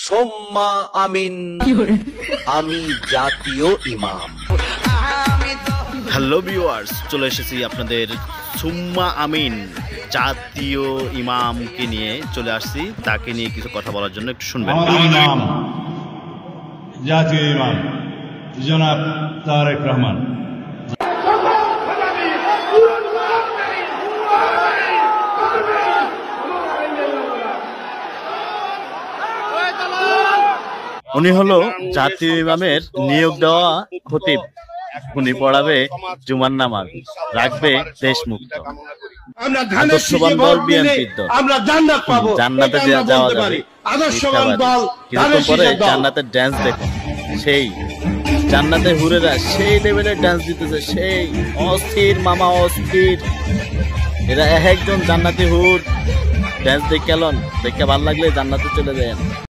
সোম্মা আমিন, আমি জাতীয় ইমাম। হ্যালো ভিউয়ার্স, চলে এসেছি আপনাদের সুম্মা আমিন জাতীয় ইমামকে নিয়ে চলে আসছি। তাকে নিয়ে কিছু কথা বলার জন্য একটু শুনবেন। আমাদের ইমাম জাতীয় ইমাম জনাব তারেক রহমান। উনি হলো জাতীয় ইমামের নিয়োগ দেওয়া খতিব। উনি পড়াবে জুমার নামাজ, রাখবে দেশ মুক্ত। আদর্শবান দল বিএনপির দল, জান্নাতে যাওয়া যাবে। কিছুক্ষণ পরে জান্নাতের ড্যান্স দেখুন, সেই জান্নাতে হুরেরা সেই লেভেলের ড্যান্স দিতেছে, সেই অস্থির মামা অস্থির। এরা একজন জান্নাতি হুর ড্যান্স দেখে ভালো লাগলে জান্নাতে চলে যায়।